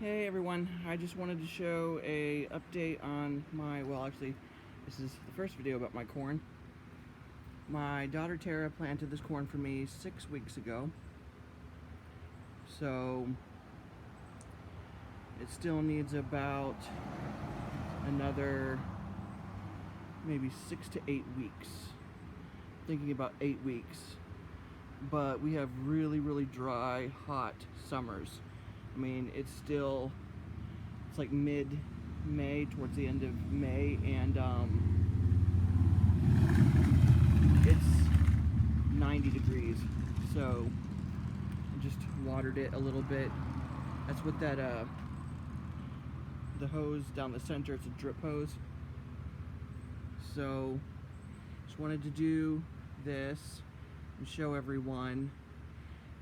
Hey everyone, I just wanted to show a update on my, well actually, this is the first video about my corn. My daughter Tara planted this corn for me 6 weeks ago. So, it still needs about another maybe 6 to 8 weeks. Thinking about 8 weeks. But we have really dry, hot summers. I mean, it's like mid-May, towards the end of May, and it's 90 degrees. So I just watered it a little bit. That's what that the hose down the center, it's a drip hose. So just wanted to do this and show everyone.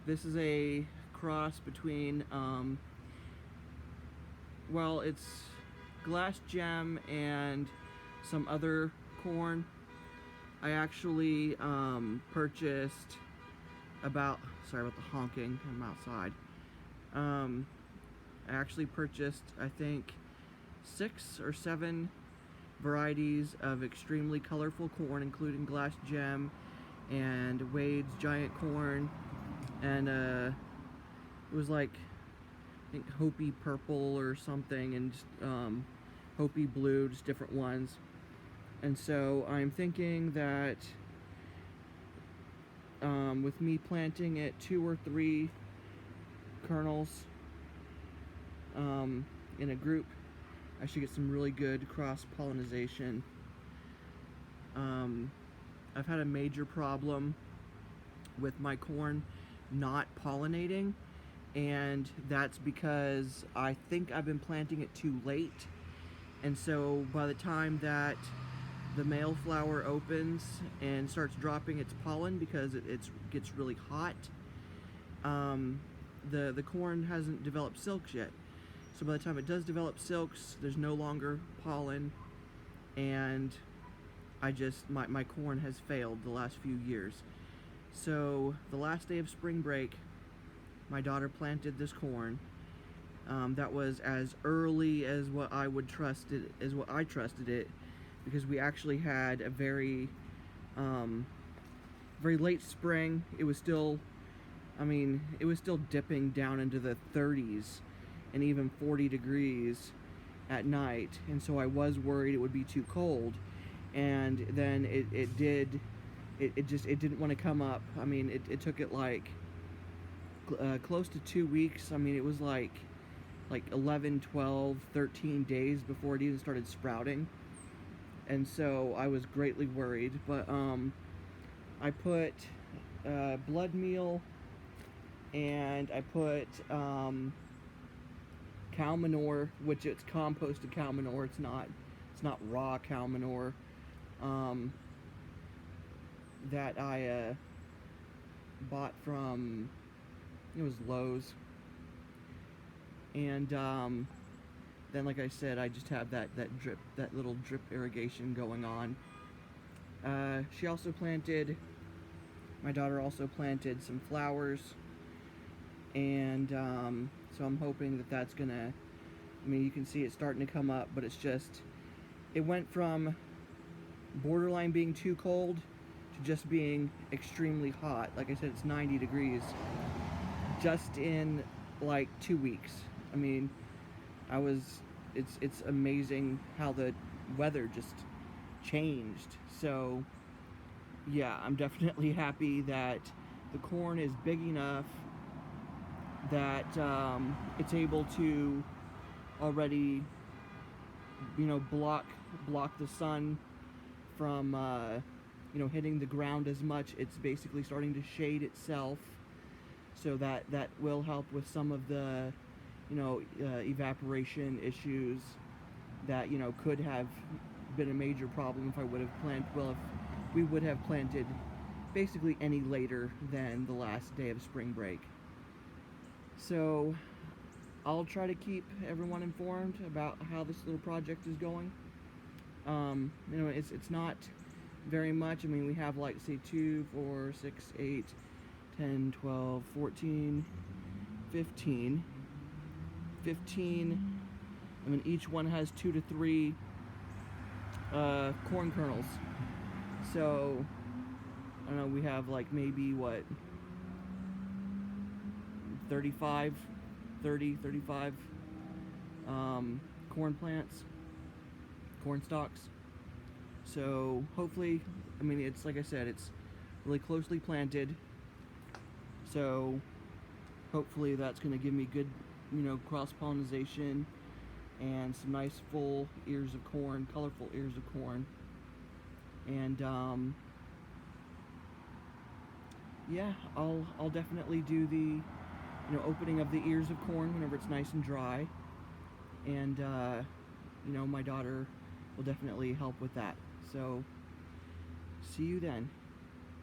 This is a cross between well, it's Glass Gem and some other corn. I actually purchased sorry about the honking, I'm outside. I actually purchased, I think, 6 or 7 varieties of extremely colorful corn, including Glass Gem and Wade's Giant Corn, and it was like, I think Hopi Purple or something, and just, Hopi Blue, just different ones. And so I'm thinking that with me planting it 2 or 3 kernels in a group, I should get some really good cross-pollination. I've had a major problem with my corn not pollinating, and that's because I think I've been planting it too late. And so by the time that the male flower opens and starts dropping its pollen, because it gets really hot, the corn hasn't developed silks yet. So by the time it does develop silks, there's no longer pollen, and my corn has failed the last few years. So the last day of spring break, my daughter planted this corn. That was as early as what I trusted it, because we actually had a very late spring. It was still, it was still dipping down into the 30s and even 40 degrees at night, and so I was worried it would be too cold. And then it didn't want to come up. It took it like close to 2 weeks. It was like 11, 12, 13 days before it even started sprouting. And so I was greatly worried. But I put blood meal, and I put cow manure, which it's composted cow manure. It's not raw cow manure. That I bought from, it was Lowe's. And then, like I said, I just have that little drip irrigation going on. My daughter also planted some flowers, and so I'm hoping that that's gonna, you can see it's starting to come up, but it went from borderline being too cold to just being extremely hot. Like I said, it's 90 degrees just in like 2 weeks. It's amazing how the weather just changed. So yeah, I'm definitely happy that the corn is big enough that it's able to already, block the sun from hitting the ground as much. It's basically starting to shade itself, so that will help with some of the evaporation issues that could have been a major problem if we would have planted basically any later than the last day of spring break. So I'll try to keep everyone informed about how this little project is going. It's not very much. We have, like, say 2, 4, 6, 8, 10, 12, 14, 15 15. I mean, each one has 2 to 3 corn kernels. So, I don't know, we have like maybe what, 35 corn plants, corn stalks. So hopefully, I mean, it's like I said, it's really closely planted. So hopefully that's going to give me good, cross-pollination and some nice full ears of corn, colorful ears of corn. And yeah, I'll definitely do the opening of the ears of corn whenever it's nice and dry. And my daughter will definitely help with that. So see you then.